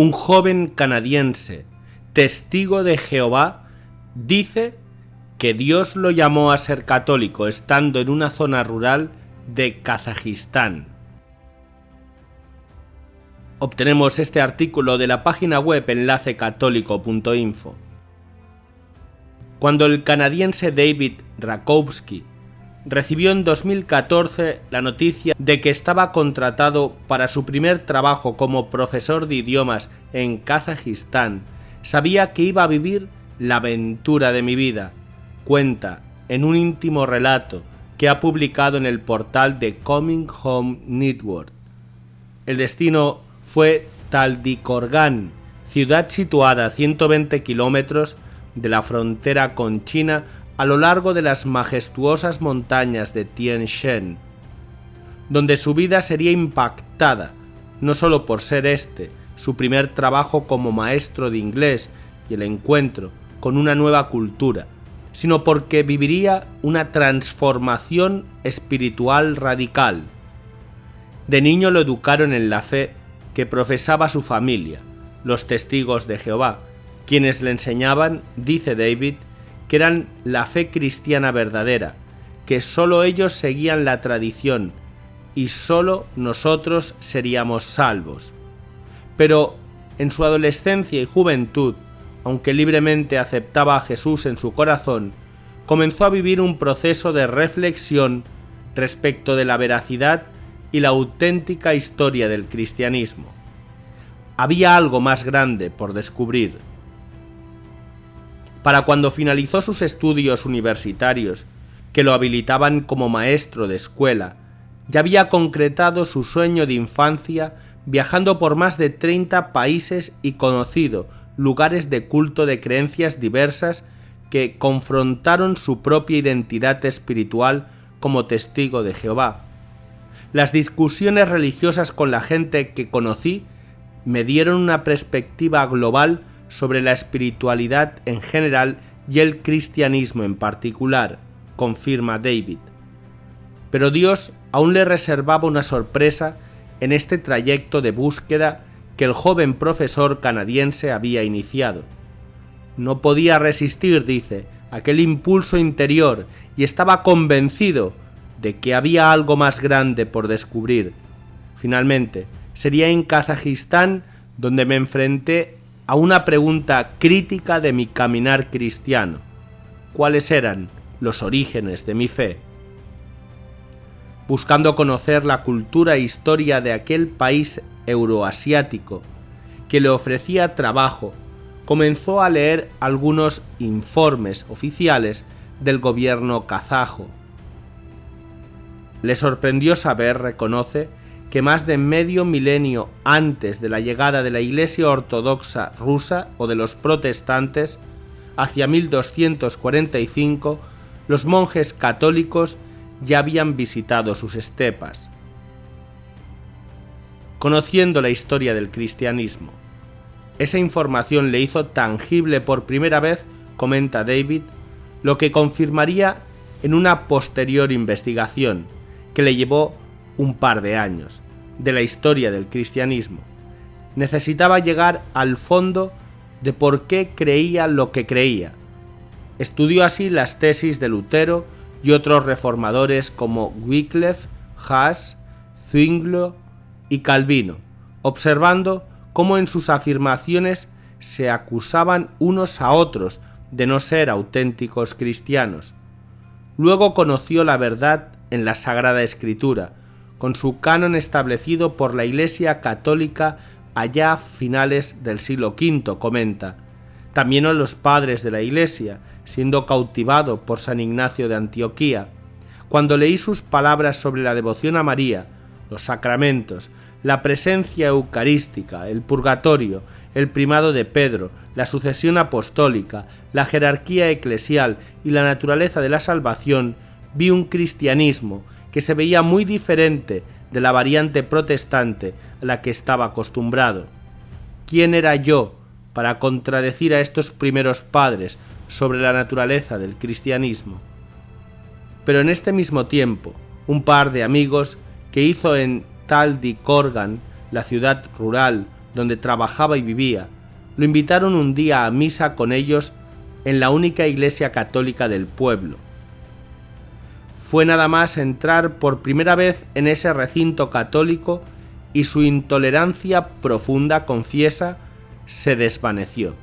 un joven canadiense, testigo de Jehová, dice que Dios lo llamó a ser católico estando en una zona rural de Kazajistán. Obtenemos este artículo de la página web enlacecatólico.info. Cuando el canadiense David Rakowski recibió en 2014 la noticia de que estaba contratado para su primer trabajo como profesor de idiomas en Kazajistán, sabía que iba a vivir la aventura de mi vida, cuenta en un íntimo relato que ha publicado en el portal de Coming Home Network. El destino fue Taldykorgan, ciudad situada a 120 kilómetros de la frontera con China a lo largo de las majestuosas montañas de Tien Shan, donde su vida sería impactada, no solo por ser su primer trabajo como maestro de inglés y el encuentro con una nueva cultura, sino porque viviría una transformación espiritual radical. De niño lo educaron en la fe que profesaba su familia, los testigos de Jehová, quienes le enseñaban, dice David, que eran la fe cristiana verdadera, que sólo ellos seguían la tradición y sólo nosotros seríamos salvos. Pero en su adolescencia y juventud, aunque libremente aceptaba a Jesús en su corazón, comenzó a vivir un proceso de reflexión respecto de la veracidad y la auténtica historia del cristianismo. Había algo más grande por descubrir. Para cuando finalizó sus estudios universitarios, que lo habilitaban como maestro de escuela, ya había concretado su sueño de infancia viajando por más de 30 países y conocido lugares de culto de creencias diversas que confrontaron su propia identidad espiritual como testigo de Jehová. Las discusiones religiosas con la gente que conocí me dieron una perspectiva global sobre la espiritualidad en general y el cristianismo en particular, confirma David. Pero Dios aún le reservaba una sorpresa en este trayecto de búsqueda que el joven profesor canadiense había iniciado. No podía resistir, dice, aquel impulso interior y estaba convencido de que había algo más grande por descubrir. Finalmente, sería en Kazajistán donde me enfrenté a una pregunta crítica de mi caminar cristiano. ¿Cuáles eran los orígenes de mi fe? Buscando conocer la cultura e historia de aquel país euroasiático que le ofrecía trabajo, comenzó a leer algunos informes oficiales del gobierno kazajo. Le sorprendió saber, reconoce, que más de medio milenio antes de la llegada de la Iglesia Ortodoxa rusa o de los protestantes, hacia 1245, los monjes católicos ya habían visitado sus estepas. Conociendo la historia del cristianismo, esa información le hizo tangible por primera vez, comenta David, lo que confirmaría en una posterior investigación que le llevó un par de años, de la historia del cristianismo. Necesitaba llegar al fondo de por qué creía lo que creía. Estudió así las tesis de Lutero y otros reformadores como Wycliffe, Huss, Zwinglio y Calvino, observando cómo en sus afirmaciones se acusaban unos a otros de no ser auténticos cristianos. Luego conoció la verdad en la Sagrada Escritura, con su canon establecido por la Iglesia Católica allá a finales del siglo V, comenta. También a los padres de la Iglesia, siendo cautivado por San Ignacio de Antioquía. Cuando leí sus palabras sobre la devoción a María, los sacramentos, la presencia eucarística, el purgatorio, el primado de Pedro, la sucesión apostólica, la jerarquía eclesial y la naturaleza de la salvación, vi un cristianismo que se veía muy diferente de la variante protestante a la que estaba acostumbrado. ¿Quién era yo para contradecir a estos primeros padres sobre la naturaleza del cristianismo? Pero en este mismo tiempo, un par de amigos que hizo en Taldykorgan, la ciudad rural, donde trabajaba y vivía, lo invitaron un día a misa con ellos en la única iglesia católica del pueblo. Fue nada más entrar por primera vez en ese recinto católico y su intolerancia profunda, confiesa, se desvaneció.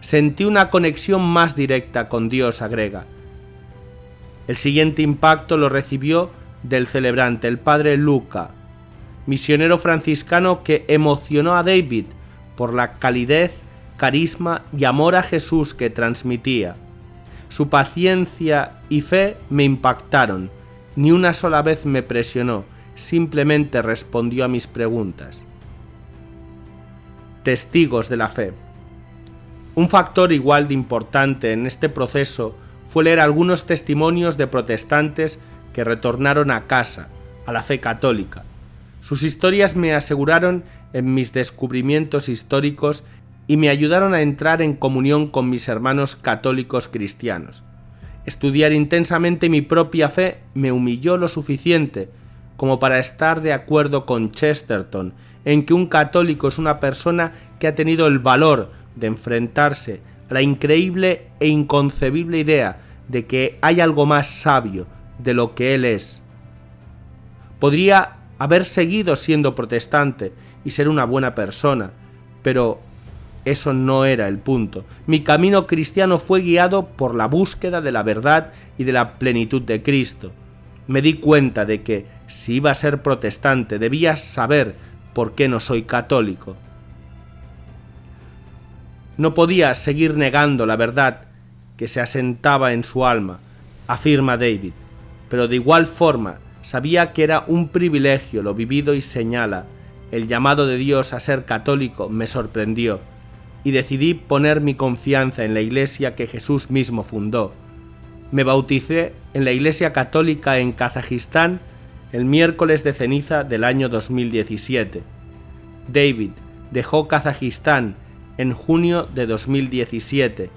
Sentí una conexión más directa con Dios, agrega. El siguiente impacto lo recibió del celebrante, el padre Luca, misionero franciscano que emocionó a David por la calidez, carisma y amor a Jesús que transmitía. Su paciencia y fe me impactaron. Ni una sola vez me presionó, simplemente respondió a mis preguntas. Testigos de la fe. Un factor igual de importante en este proceso fue leer algunos testimonios de protestantes que retornaron a casa, a la fe católica. Sus historias me aseguraron en mis descubrimientos históricos y me ayudaron a entrar en comunión con mis hermanos católicos cristianos. Estudiar intensamente mi propia fe me humilló lo suficiente como para estar de acuerdo con Chesterton en que un católico es una persona que ha tenido el valor de enfrentarse a la increíble e inconcebible idea de que hay algo más sabio de lo que él es. Podría haber seguido siendo protestante y ser una buena persona, pero eso no era el punto. Mi camino cristiano fue guiado por la búsqueda de la verdad y de la plenitud de Cristo. Me di cuenta de que, si iba a ser protestante, debía saber por qué no soy católico. No podía seguir negando la verdad que se asentaba en su alma, afirma David, pero de igual forma sabía que era un privilegio lo vivido y señala, el llamado de Dios a ser católico me sorprendió y decidí poner mi confianza en la iglesia que Jesús mismo fundó. Me bauticé en la iglesia católica en Kazajistán el miércoles de ceniza del año 2017. David dejó Kazajistán en junio de 2017